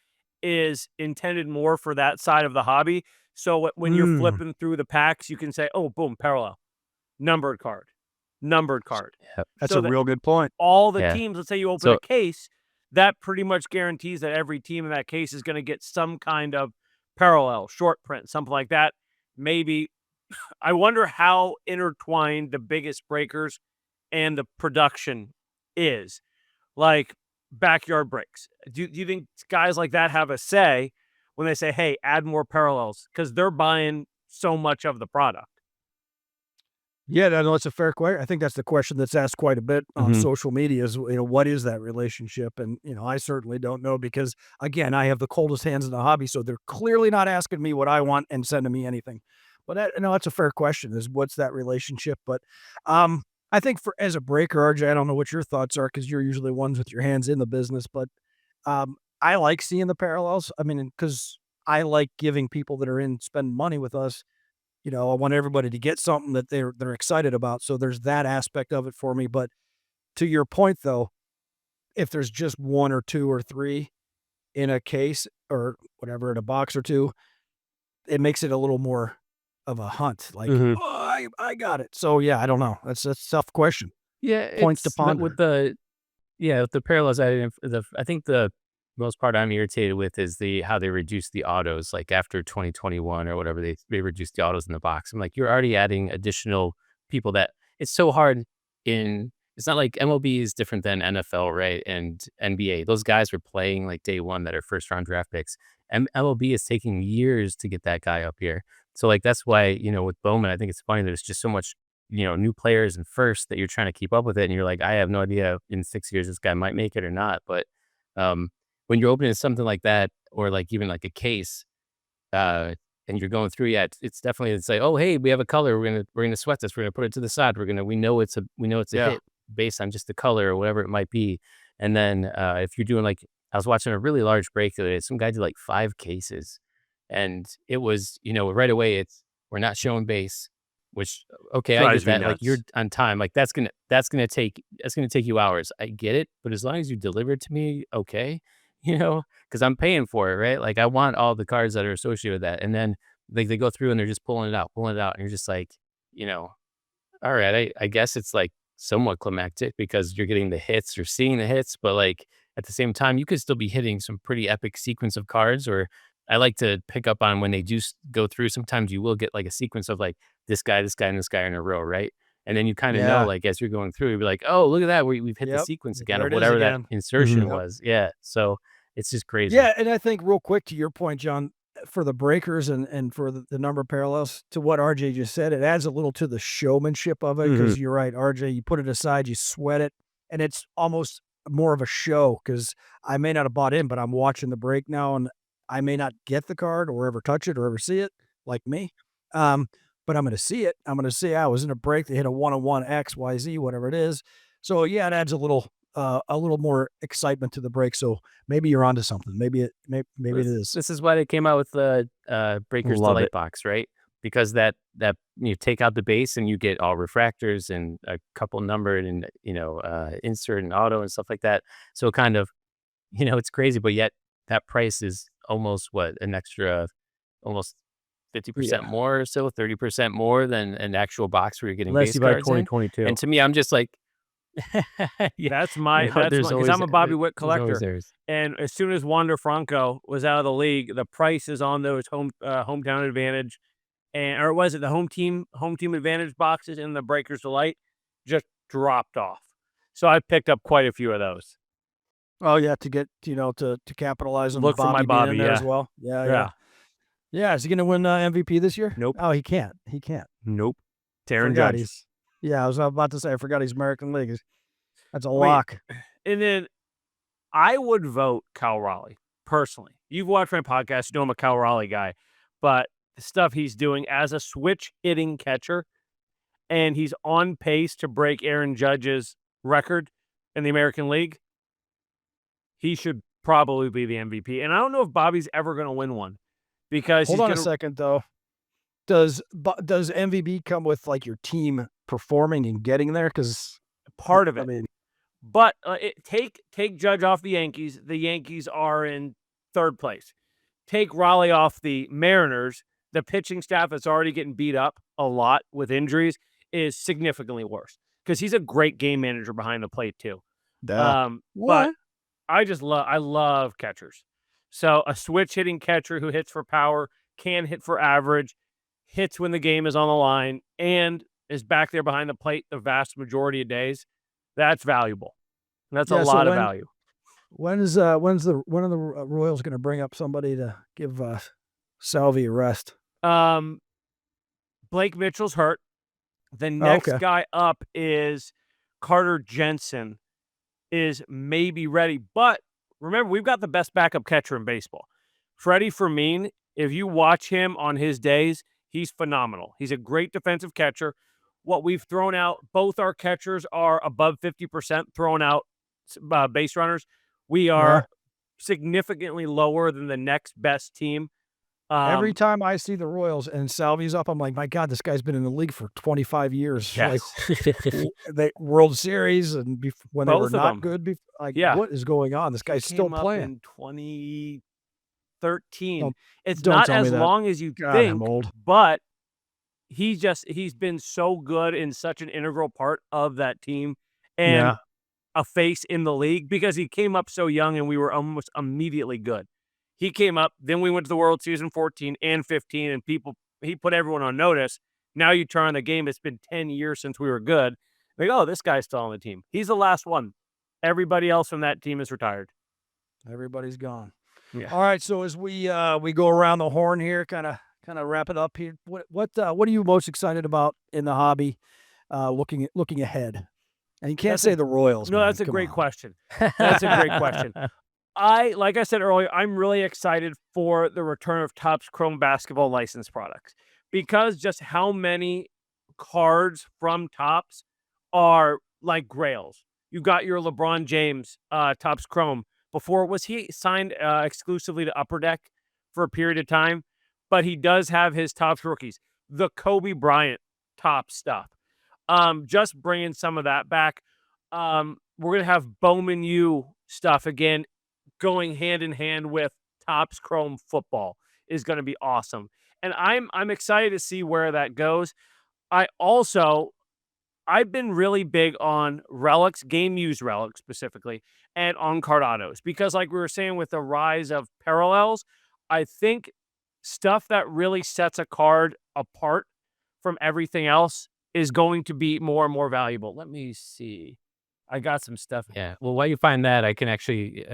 is intended more for that side of the hobby? So when you're flipping through the packs, you can say, "Oh, boom, parallel, numbered card, numbered card." Yep. That's So a that real good point. all the Yeah. teams, let's say you open So- a case, that pretty much guarantees that every team in that case is going to get some kind of parallel, short print, something like that. Maybe I wonder how intertwined the biggest breakers and the production is. Like backyard breaks. Do you think guys like that have a say when they say, "Hey, add more parallels," because they're buying so much of the product? Yeah, no, it's a fair question. I think that's the question that's asked quite a bit on Mhm. social media is, what is that relationship? And, I certainly don't know because, again, I have the coldest hands in the hobby, so they're clearly not asking me what I want and sending me anything. But that's a fair question is what's that relationship? But I think as a breaker, RJ, I don't know what your thoughts are because you're usually ones with your hands in the business, but I like seeing the parallels. I mean, because I like giving people that are in spending money with us, I want everybody to get something that they're excited about. So there's that aspect of it for me. But to your point, though, if there's just one or two or three in a case or whatever in a box or two, it makes it a little more of a hunt. Like, Mhm. oh, I got it. So yeah, I don't know. That's a tough question. Yeah, Points to it's ponder. with the parallels. I think the most part I'm irritated with is how they reduce the autos. Like after 2021 or whatever, they reduced the autos in the box. I'm like, you're already adding additional people that it's so hard in. It's not like MLB is different than NFL, right? And NBA. Those guys were playing like day one that are first round draft picks. And MLB is taking years to get that guy up here. So like that's why with Bowman, I think it's funny. There's just so much new players and first that you're trying to keep up with it. And you're like, I have no idea in 6 years this guy might make it or not. But when you're opening something like that, or like even like a case, and you're going through, it's definitely it's like, oh hey, we have a color, we're gonna sweat this, we're gonna put it to the side, we know it's a Yeah. hit based on just the color or whatever it might be. And then if you're doing like I was watching a really large break the other day, some guy did like 5 cases, and it was right away we're not showing base, which okay, I Drives get me that. Like you're nuts. on time, like that's gonna take you hours. I get it, but as long as you deliver it to me, okay, because I'm paying for it, right? Like I want all the cards that are associated with that, and then like they go through and they're just pulling it out, and you're just like, all right, I guess it's like somewhat climactic because you're getting the hits or seeing the hits, but like at the same time, you could still be hitting some pretty epic sequence of cards. Or I like to pick up on when they do go through. Sometimes you will get like a sequence of like this guy, and this guy in a row, right? And then you kind of know, Yeah. like as you're going through, you'll be like, oh, look at that, we've hit the Yep. sequence again There of it is whatever that again. insertion Yep. was. Yeah, so it's just crazy. Yeah, and I think real quick to your point, John, for the breakers and for the number of parallels to what RJ just said, it adds a little to the showmanship of it because you're right, RJ, you put it aside, you sweat it, and it's almost more of a show because I may not have bought in, but I'm watching the break now, and I may not get the card or ever touch it or ever see it, like me. But I'm going to see it. I'm going to see I was in a break. They hit a 1-on-1 X, Y, Z, whatever it is. So yeah, it adds a little more excitement to the break. So maybe you're onto something. Maybe it is. This is why they came out with the Breakers Love Delight it. box, right? Because that you take out the base and you get all refractors and a couple numbered and insert and auto and stuff like that. So kind of it's crazy, but yet that price is almost what an extra almost 50% more or so, 30% more than an actual box where you're getting Unless base you buy cards in. 2022. And to me, I'm just like, Yeah. That's my You know, there's because always I'm a Bobby Witt there's always collector, theirs. and as soon as Wander Franco was out of the league, the prices on those hometown advantage or was it the home team advantage boxes in the Breakers Delight just dropped off. So I picked up quite a few of those. Oh yeah, to get to capitalize on Look for my Bobby being in Bobby, there as yeah. well. Yeah, yeah, Yeah. yeah. Is he going to win MVP this year? Nope. Oh, he can't. He can't. Nope. Taryn Forgot Judge. he's. Yeah, I was about to say I forgot he's American League. That's a I mean, lock. and then I would vote Cal Raleigh, personally. You've watched my podcast, you know I'm a Cal Raleigh guy, but the stuff he's doing as a switch hitting catcher, and he's on pace to break Aaron Judge's record in the American League, he should probably be the MVP. And I don't know if Bobby's ever going to win one because Hold he's on going a to second though. Does MVP come with like your team performing and getting there? Because part of I it. mean, But take Judge off the Yankees. The Yankees are in third place. Take Raleigh off the Mariners. The pitching staff that's already getting beat up a lot with injuries is significantly worse because he's a great game manager behind the plate too. duh. But What? I love catchers. So a switch hitting catcher who hits for power, can hit for average, hits when the game is on the line, and is back there behind the plate the vast majority of days. That's valuable. That's a Yeah. So lot of value. when are the Royals going to bring up somebody to give Salvi a rest? Blake Mitchell's hurt. The Oh, next okay. guy up is Carter Jensen is maybe ready. But remember, we've got the best backup catcher in baseball. Freddie Fermin, if you watch him on his days, he's phenomenal. He's a great defensive catcher. What we've thrown out, both our catchers are above 50% thrown out base runners. We Yeah. are significantly lower than the next best team. Every time I see the Royals and Salvi's up, I'm like, my God, this guy's been in the league for 25 years. Like, Yes. they World Series and when they Both were of not them. good. Like, Yeah. what is going on? This guy's He still came up playing. in 2013. It's Don't not tell me as that. long as you God, think, I'm old. but he's been so good in such an integral part of that team and Yeah. a face in the league because he came up so young and we were almost immediately good. He came up, then we went to the World Series in 14 and 15, and he put everyone on notice. Now you turn on the game, it's been 10 years since we were good. Like, oh, this guy's still on the team. He's the last one. Everybody else from that team is retired. Everybody's gone. Yeah. All right. So as we go around the horn here, kind of wrap it up here. What are you most excited about in the hobby? Looking ahead. And you can't That's say the Royals. No, man. that's a Come great on. question. That's a great question. Like I said earlier, I'm really excited for the return of Topps Chrome basketball license products because just how many cards from Topps are like grails. You got your LeBron James Topps Chrome. Before, was he signed exclusively to Upper Deck for a period of time? But he does have his Topps rookies. The Kobe Bryant Topps stuff. Just bringing some of that back. We're going to have Bowman U stuff again going hand in hand with Topps Chrome football is going to be awesome. And I'm excited to see where that goes. I've been really big on relics, game used relics specifically, and on card autos because like we were saying with the rise of parallels, I think stuff that really sets a card apart from everything else is going to be more and more valuable. Let me see. I got some stuff. Yeah. Well, while you find that, I can actually.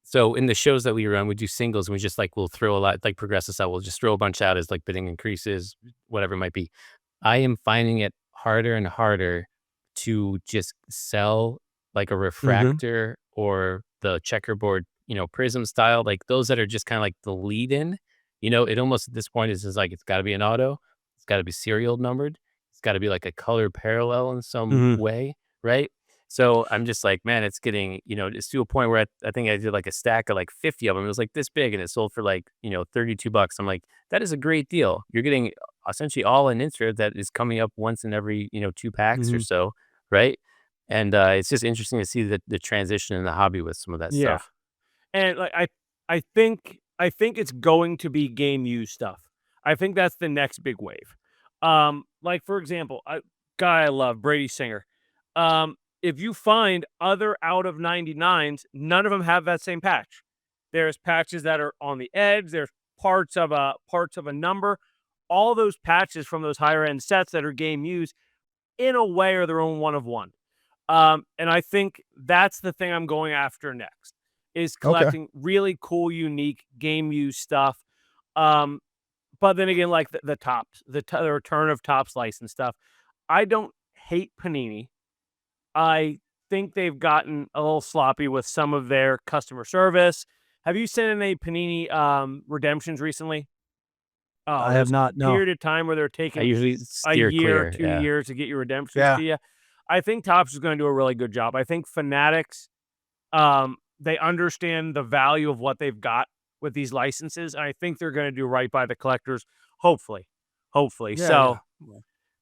So in the shows that we run, we do singles, and we just like we'll throw a lot, like progressive style. We'll just throw a bunch out as like bidding increases, whatever it might be. I am finding it harder and harder to just sell like a refractor or the checkerboard, prism style, like those that are just kind of like the lead in. It almost at this point is like it's got to be an auto, it's got to be serial numbered, it's got to be like a color parallel in some way, right? So I'm just like, man, it's getting, it's to a point where I think I did like a stack of like 50 of them. It was like this big and it sold for like, $32. I'm like, that is a great deal. You're getting essentially all an insert that is coming up once in every, 2 packs or so. Right. And it's just interesting to see the transition in the hobby with some of that stuff. And like I think it's going to be game used stuff. I think that's the next big wave. Like for example, guy I love, Brady Singer. if you find other out of 99s, none of them have that same patch. There's patches that are on the edge. There's parts of a number. All those patches from those higher end sets that are game used in a way are their own one of one. And I think that's the thing I'm going after next is collecting really cool, unique game used stuff. But then again, like the Topps, the return of Topps license stuff. I don't hate Panini. I think they've gotten a little sloppy with some of their customer service. Have you sent in any Panini redemptions recently? Oh, I have not. No. Period of time where they're I taking usually a steer year, clear. 2 Yeah. years to get your redemptions Yeah. to you. I think Topps is going to do a really good job. I think Fanatics, they understand the value of what they've got with these licenses, and I think they're going to do right by the collectors. Hopefully. Yeah, So yeah.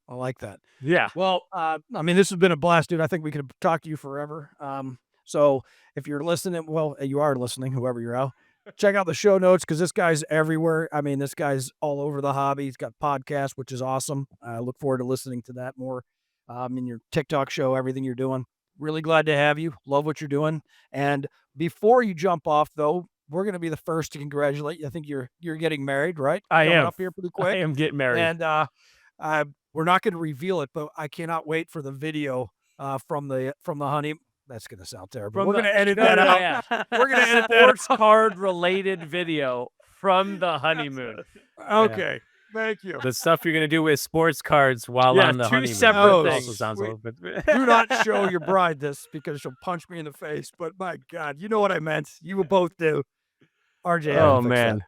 I like that. yeah. Well, I mean, this has been a blast, dude. I think we could talk to you forever. So if you're listening, well, you are listening, whoever you're out, check out the show notes because this guy's everywhere. I mean, this guy's all over the hobby. He's got podcasts, which is awesome. I look forward to listening to that more. In your TikTok show, everything you're doing. Really glad to have you. Love what you're doing. And before you jump off, though, we're going to be the first to congratulate you. I think you're getting married, right? I Coming am. up here pretty I quick. am getting married. And we're not going to reveal it, but I cannot wait for the video from the honey. That's going to sound terrible. We're going to edit that out. Yeah. We're going to edit that Sports card related video from the honeymoon. out. Okay. Thank you. The stuff you're gonna do with sports cards while Yeah, on the two honeymoon separate also things. sounds a We- little bit. Do not show your bride this because she'll punch me in the face. But my God, you know what I meant. You will both do. RJ. had to Oh fix man. that.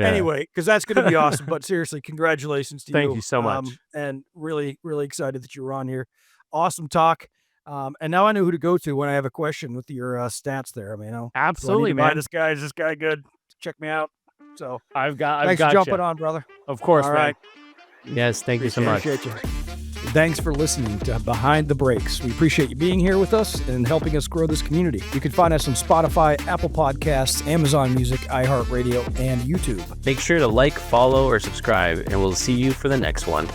Yeah. Anyway, because that's going to be awesome. But seriously, congratulations to you. Thank you so much. And really, really excited that you were on here. Awesome talk. And now I know who to go to when I have a question with your stats there. I mean, do I need Absolutely, to buy man. this guy? Is this guy good? Check me out. So I've got thanks for you. jumping on, brother. Of course, All man. right. Yes, thank you so much. Appreciate you. Thanks for listening to Behind the Breaks. We appreciate you being here with us and helping us grow this community. You can find us on Spotify, Apple Podcasts, Amazon Music, iHeartRadio, and YouTube. Make sure to like, follow, or subscribe, and we'll see you for the next one.